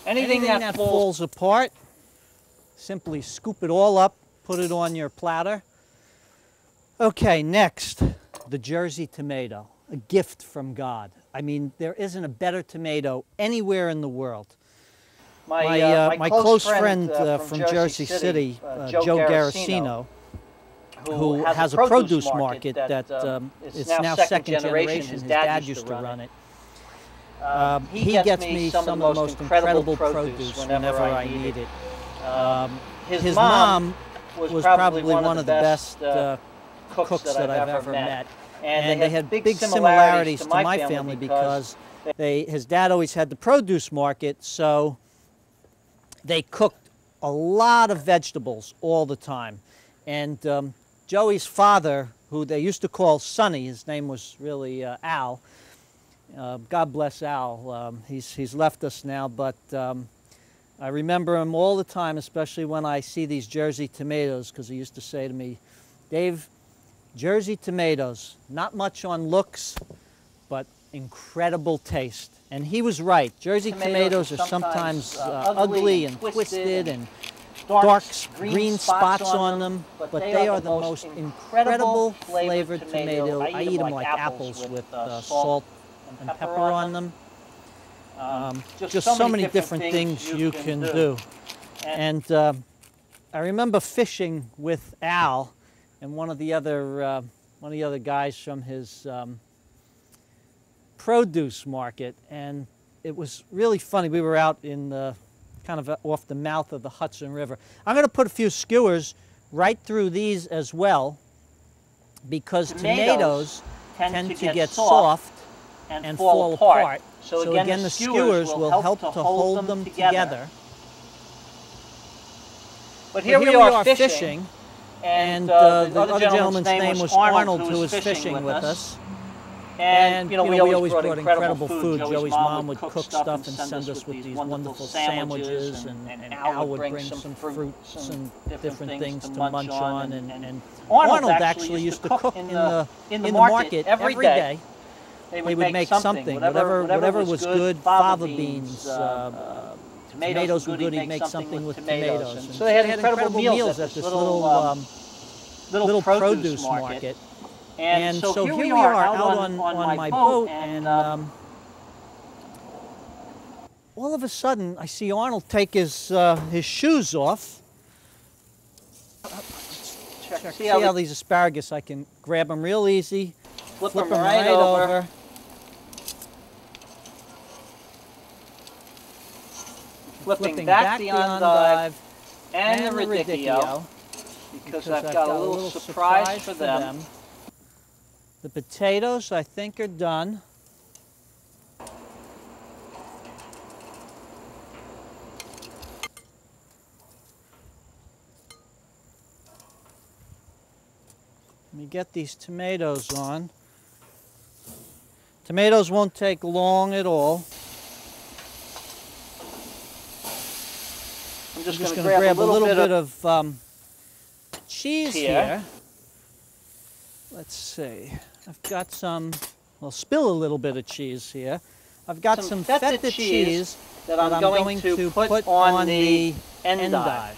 Anything that falls apart, simply scoop it all up, put it on your platter. Okay, next, the Jersey tomato, a gift from God. I mean, there isn't a better tomato anywhere in the world. My close friend from Jersey City, Joe Garasino, who has a produce market that is now second generation. His dad used to run it. He gets me some of the most incredible produce whenever I need it. His mom was probably one of the best cooks that I've ever met. And they had big similarities to my family because his dad always had the produce market, so they cooked a lot of vegetables all the time. And Joey's father, who they used to call Sonny, his name was really Al. God bless Al. He's left us now, but I remember him all the time, especially when I see these Jersey tomatoes, because he used to say to me, Dave, Jersey tomatoes, not much on looks, but incredible taste. And he was right. Jersey tomatoes are sometimes ugly and twisted and dark green spots on them, but they are the most incredible flavored tomato. I eat them like apples with salt and pepper on them. Just so many different things you can do. And I remember fishing with Al and one of the other guys from his produce market, and it was really funny. We were out in kind of off the mouth of the Hudson River. I'm going to put a few skewers right through these as well, because tomatoes tend to get soft and fall apart. So again, the skewers will help to hold them together. But here we are fishing, and the other gentleman's name was Arnold, who was fishing with us. And, you know, we always brought incredible food. Joey's mom would cook stuff and send us with these wonderful sandwiches, and Al would bring some fruits and different things to munch on. And Arnold actually used to cook in the market every day. They would make something, whatever was good, fava beans, tomatoes were good, he'd make something with tomatoes. And so they had incredible meals at this little produce market. And so here we are out on my boat, and all of a sudden I see Arnold take his shoes off. See how these asparagus, I can grab them real easy, flip them right over. Flipping back the endive and the radicchio, because I've got a little surprise for them. The potatoes, I think, are done. Let me get these tomatoes on. Tomatoes won't take long at all. I'm just going to grab a little bit of cheese here. Let's see. I've got some, I'll spill a little bit of cheese here. I've got some feta cheese that I'm going to put on the endive.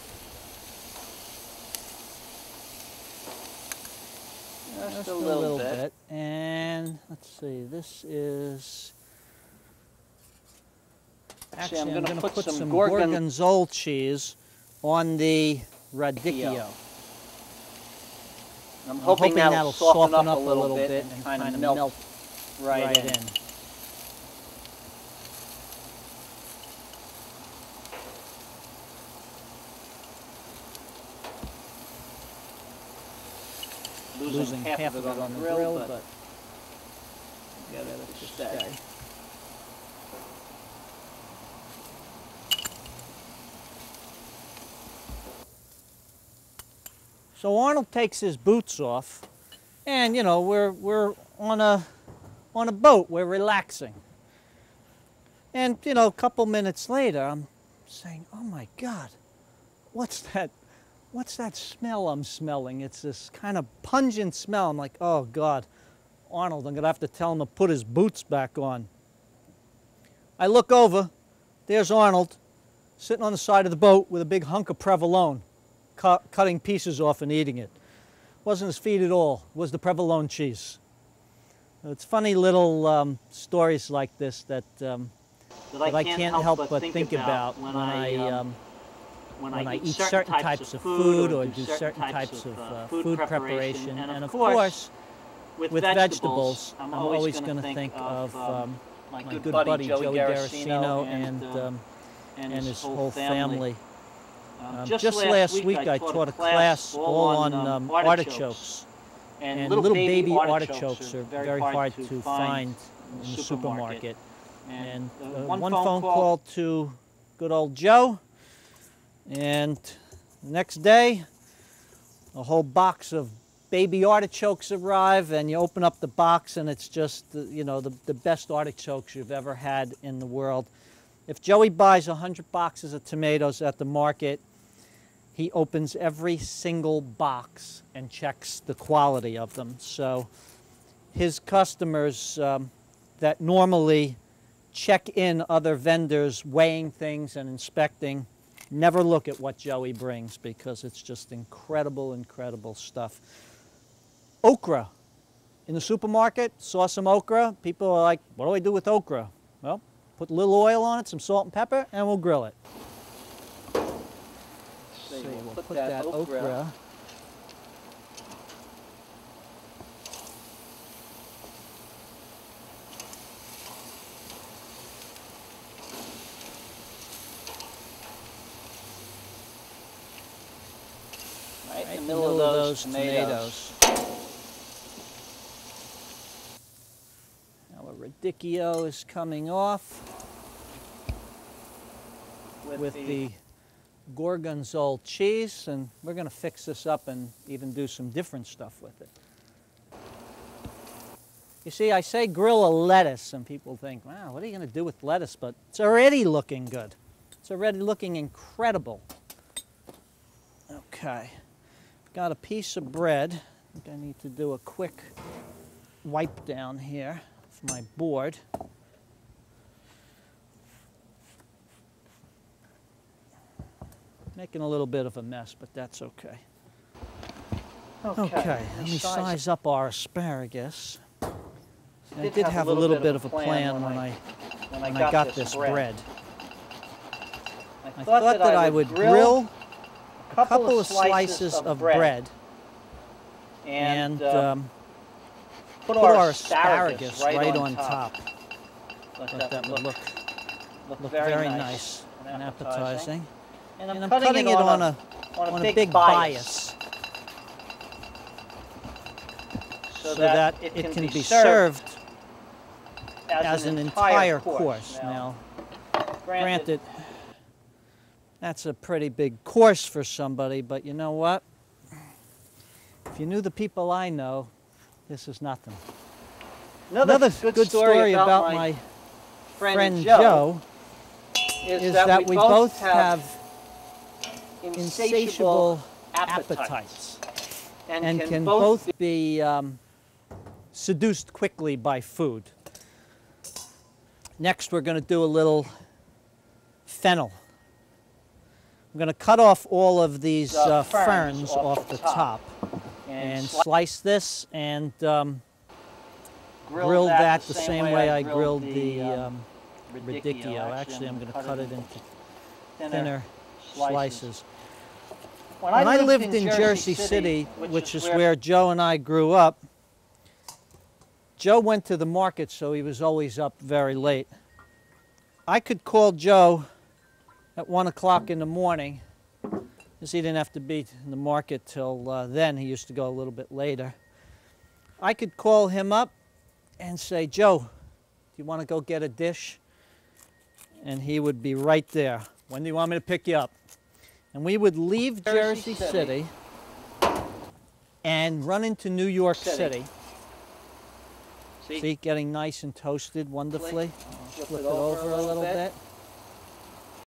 Just a little bit. And let's see, this is... Actually, I'm going to put some gorgonzola cheese on the radicchio. I'm hoping that'll soften up a little bit and kind of melt right in. Losing half of it on the grill, but get it to stay. So Arnold takes his boots off, and you know, we're on a boat, we're relaxing. And you know, a couple minutes later, I'm saying, "Oh my God, what's that smell I'm smelling?" It's this kind of pungent smell. I'm like, "Oh God, Arnold, I'm gonna have to tell him to put his boots back on." I look over, there's Arnold sitting on the side of the boat with a big hunk of provolone, cutting pieces off and eating it. Wasn't his feet at all, it was the provolone cheese. It's funny little stories like this that I can't help but think about when I eat certain types of food or do certain types of food preparation. And of course, with vegetables, I'm always going to think of my good buddy Joey Garasino and his whole family. Just last week I taught a class all on artichokes. And little baby artichokes are very hard to find in the supermarket. And one phone call to good old Joe, and the next day a whole box of baby artichokes arrive, and you open up the box and it's just, you know, the best artichokes you've ever had in the world. If Joey buys 100 boxes of tomatoes at the market, he opens every single box and checks the quality of them. So his customers that normally check in other vendors weighing things and inspecting never look at what Joey brings, because it's just incredible, incredible stuff. Okra. In the supermarket, saw some okra. People are like, what do I do with okra? Well, put a little oil on it, some salt and pepper, and we'll grill it. So we'll put that okra right in the middle of those tomatoes. Now a radicchio is coming off with the gorgonzola cheese, and we're going to fix this up and even do some different stuff with it. You see, I say grill a lettuce, and people think, wow, what are you going to do with lettuce? But it's already looking good. It's already looking incredible. Okay, got a piece of bread. I think I need to do a quick wipe down here for my board. Making a little bit of a mess, but that's okay. Okay, let me size up our asparagus. I did have a little bit of a plan when I got this bread. I thought that I would grill a couple of slices of bread and put our asparagus right on top. Thought that would look very nice and appetizing. And I'm cutting it on a big bias so that it can be served as an entire course. Now, granted, that's a pretty big course for somebody, but you know what? If you knew the people I know, this is nothing. Another good story about my friend Joe is that we both have insatiable appetites and can both be seduced quickly by food. Next, we're going to do a little fennel. I'm going to cut off all of these ferns off the top and slice this and grill that the same way I grilled the radicchio. Actually, I'm going to cut it into thinner slices. When I lived in Jersey City, which is where Joe and I grew up, Joe went to the market, so he was always up very late. I could call Joe at 1 o'clock in the morning, because he didn't have to be in the market till then. He used to go a little bit later. I could call him up and say, Joe, do you want to go get a dish? And he would be right there. When do you want me to pick you up? And we would leave Jersey City and run into New York City. See, getting nice and toasted wonderfully. Flip it over a little bit.